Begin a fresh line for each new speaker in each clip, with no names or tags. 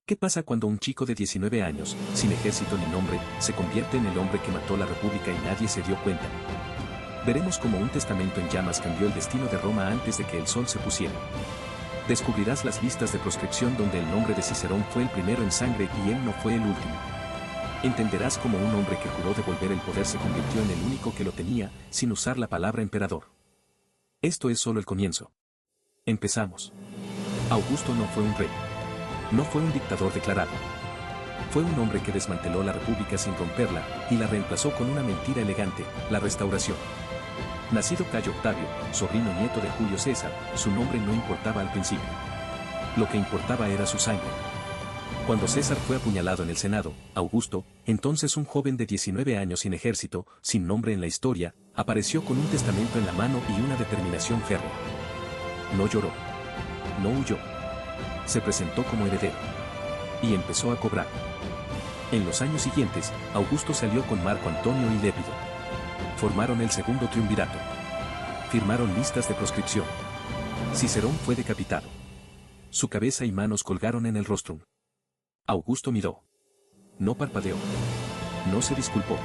¿Qué pasa cuando un chico de 19 años, sin ejército ni nombre, se convierte en el hombre que mató la República y nadie se dio cuenta? Veremos cómo un testamento en llamas cambió el destino de Roma antes de que el sol se pusiera. Descubrirás las listas de proscripción donde el nombre de Cicerón fue el primero en sangre y él no fue el último. Entenderás cómo un hombre que juró devolver el poder se convirtió en el único que lo tenía, sin usar la palabra emperador. Esto es solo el comienzo. Empezamos. Augusto no fue un rey. No fue un dictador declarado. Fue un hombre que desmanteló la República sin romperla y la reemplazó con una mentira elegante, la Restauración. Nacido Cayo Octavio, sobrino nieto de Julio César, su nombre no importaba al principio. Lo que importaba era su sangre. Cuando César fue apuñalado en el Senado, Augusto, entonces un joven de 19 años sin ejército, sin nombre en la historia, apareció con un testamento en la mano y una determinación férrea. No lloró. No huyó. Se presentó como heredero. Y empezó a cobrar. En los años siguientes, Augusto se alió con Marco Antonio y Lépido. Formaron el segundo triunvirato. Firmaron listas de proscripción. Cicerón fue decapitado. Su cabeza y manos colgaron en el rostrum. Augusto miró. No parpadeó. No se disculpó.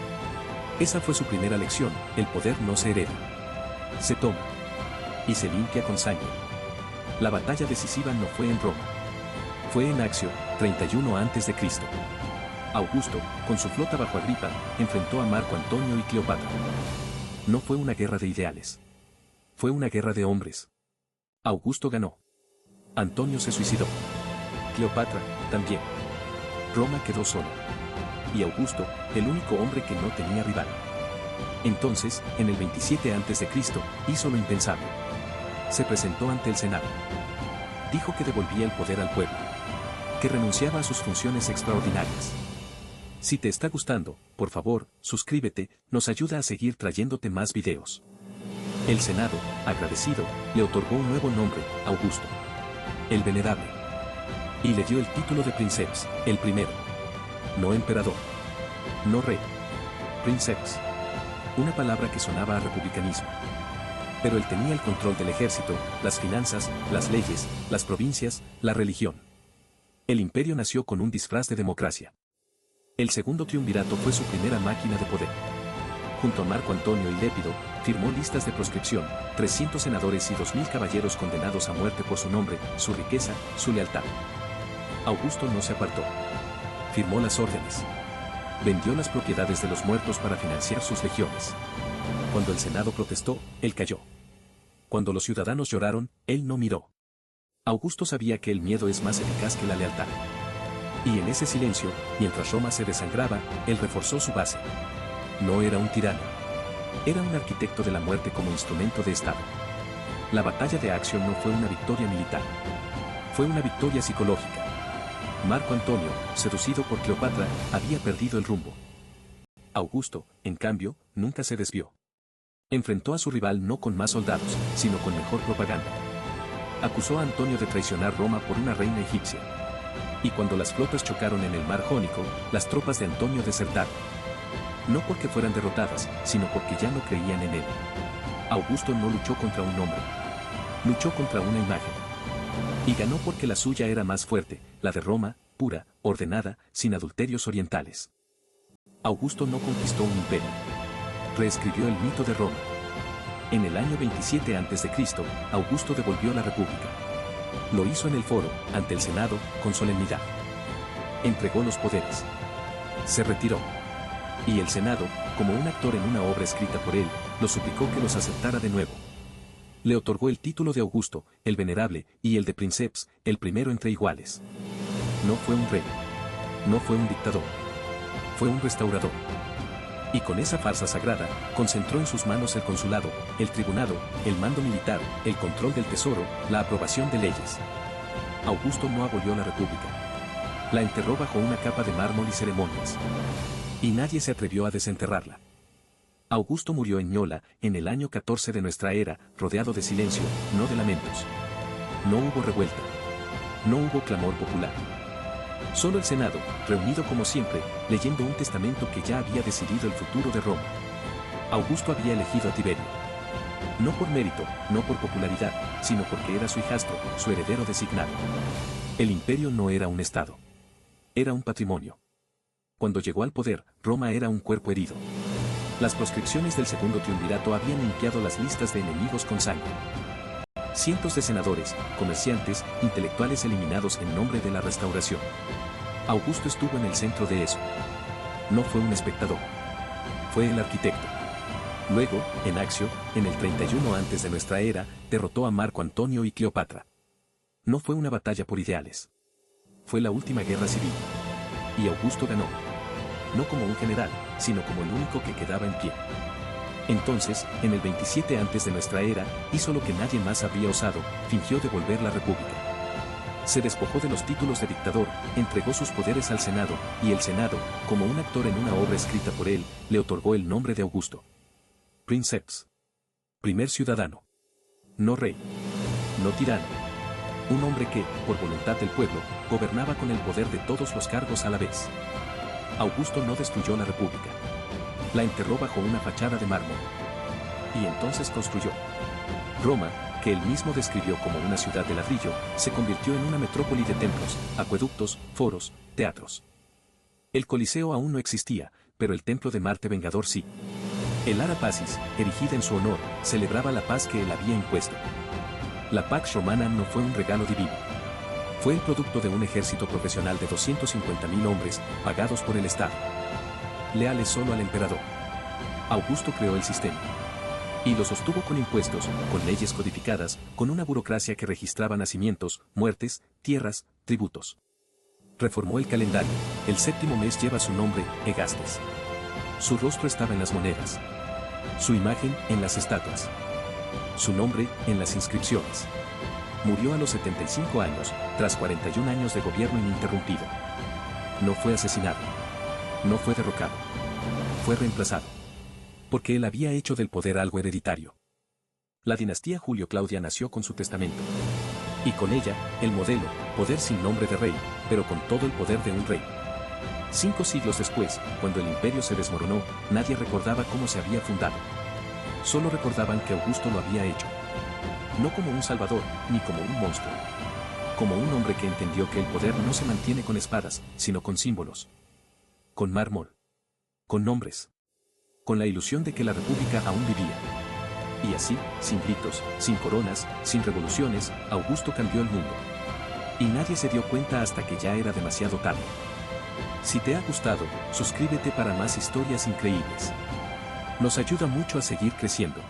Esa fue su primera lección: el poder no se hereda. Se toma. Y se limpia con sangre. La batalla decisiva no fue en Roma. Fue en Accio, 31 a.C. Augusto, con su flota bajo Agripa, enfrentó a Marco Antonio y Cleopatra. No fue una guerra de ideales. Fue una guerra de hombres. Augusto ganó. Antonio se suicidó. Cleopatra, también. Roma quedó sola. Y Augusto, el único hombre que no tenía rival. Entonces, en el 27 a.C., hizo lo impensable. Se presentó ante el Senado. Dijo que devolvía el poder al pueblo. Que renunciaba a sus funciones extraordinarias. Si te está gustando, por favor, suscríbete, nos ayuda a seguir trayéndote más videos. El Senado, agradecido, le otorgó un nuevo nombre, Augusto. El Venerable. Y le dio el título de Princeps, el primero. No emperador. No rey. Princeps. Una palabra que sonaba a republicanismo. Pero él tenía el control del ejército, las finanzas, las leyes, las provincias, la religión. El imperio nació con un disfraz de democracia. El segundo triunvirato fue su primera máquina de poder. Junto a Marco Antonio y Lépido, firmó listas de proscripción, 300 senadores y 2000 caballeros condenados a muerte por su nombre, su riqueza, su lealtad. Augusto no se apartó. Firmó las órdenes. Vendió las propiedades de los muertos para financiar sus legiones. Cuando el Senado protestó, él calló. Cuando los ciudadanos lloraron, él no miró. Augusto sabía que el miedo es más eficaz que la lealtad. Y en ese silencio, mientras Roma se desangraba, él reforzó su base. No era un tirano. Era un arquitecto de la muerte como instrumento de Estado. La batalla de Accio no fue una victoria militar. Fue una victoria psicológica. Marco Antonio, seducido por Cleopatra, había perdido el rumbo. Augusto, en cambio, nunca se desvió. Enfrentó a su rival no con más soldados, sino con mejor propaganda. Acusó a Antonio de traicionar Roma por una reina egipcia. Y cuando las flotas chocaron en el mar Jónico, las tropas de Antonio desertaron. No porque fueran derrotadas, sino porque ya no creían en él. Augusto no luchó contra un hombre. Luchó contra una imagen. Y ganó porque la suya era más fuerte, la de Roma, pura, ordenada, sin adulterios orientales. Augusto no conquistó un imperio. Reescribió el mito de Roma. En el año 27 a.C., Augusto devolvió la República. Lo hizo en el foro, ante el Senado, con solemnidad. Entregó los poderes. Se retiró. Y el Senado, como un actor en una obra escrita por él, lo suplicó que los aceptara de nuevo. Le otorgó el título de Augusto, el Venerable, y el de Princeps, el primero entre iguales. No fue un rey. No fue un dictador. Fue un restaurador. Y con esa farsa sagrada, concentró en sus manos el consulado, el tribunado, el mando militar, el control del tesoro, la aprobación de leyes. Augusto no abolió la República. La enterró bajo una capa de mármol y ceremonias. Y nadie se atrevió a desenterrarla. Augusto murió en Ñola, en el año 14 de nuestra era, rodeado de silencio, no de lamentos. No hubo revuelta. No hubo clamor popular. Solo el Senado, reunido como siempre, leyendo un testamento que ya había decidido el futuro de Roma. Augusto había elegido a Tiberio. No por mérito, no por popularidad, sino porque era su hijastro, su heredero designado. El imperio no era un estado. Era un patrimonio. Cuando llegó al poder, Roma era un cuerpo herido. Las proscripciones del segundo triunvirato habían limpiado las listas de enemigos con sangre. Cientos de senadores, comerciantes, intelectuales eliminados en nombre de la restauración. Augusto estuvo en el centro de eso. No fue un espectador. Fue el arquitecto. Luego, en Accio, en el 31 antes de nuestra era, derrotó a Marco Antonio y Cleopatra. No fue una batalla por ideales. Fue la última guerra civil. Y Augusto ganó. No como un general, sino como el único que quedaba en pie. Entonces, en el 27 antes de nuestra era, hizo lo que nadie más habría osado, fingió devolver la república. Se despojó de los títulos de dictador, entregó sus poderes al Senado, y el Senado, como un actor en una obra escrita por él, le otorgó el nombre de Augusto. Princeps. Primer ciudadano. No rey. No tirano. Un hombre que, por voluntad del pueblo, gobernaba con el poder de todos los cargos a la vez. Augusto no destruyó la república. La enterró bajo una fachada de mármol. Y entonces construyó. Roma, que él mismo describió como una ciudad de ladrillo, se convirtió en una metrópoli de templos, acueductos, foros, teatros. El Coliseo aún no existía, pero el templo de Marte Vengador sí. El Ara Pacis, erigida en su honor, celebraba la paz que él había impuesto. La Pax Romana no fue un regalo divino. Fue el producto de un ejército profesional de 250.000 hombres, pagados por el Estado. Leales solo al emperador. Augusto creó el sistema. Y lo sostuvo con impuestos, con leyes codificadas, con una burocracia que registraba nacimientos, muertes, tierras, tributos. Reformó el calendario, el séptimo mes lleva su nombre, Egastes. Su rostro estaba en las monedas. Su imagen, en las estatuas. Su nombre, en las inscripciones. Murió a los 75 años, tras 41 años de gobierno ininterrumpido. No fue asesinado. No fue derrocado. Fue reemplazado. Porque él había hecho del poder algo hereditario. La dinastía Julio-Claudia nació con su testamento. Y con ella, el modelo, poder sin nombre de rey, pero con todo el poder de un rey. 5 siglos después, cuando el imperio se desmoronó, nadie recordaba cómo se había fundado. Solo recordaban que Augusto lo había hecho. No como un salvador, ni como un monstruo. Como un hombre que entendió que el poder no se mantiene con espadas, sino con símbolos. Con mármol. Con nombres. Con la ilusión de que la república aún vivía. Y así, sin gritos, sin coronas, sin revoluciones, Augusto cambió el mundo. Y nadie se dio cuenta hasta que ya era demasiado tarde. Si te ha gustado, suscríbete para más historias increíbles. Nos ayuda mucho a seguir creciendo.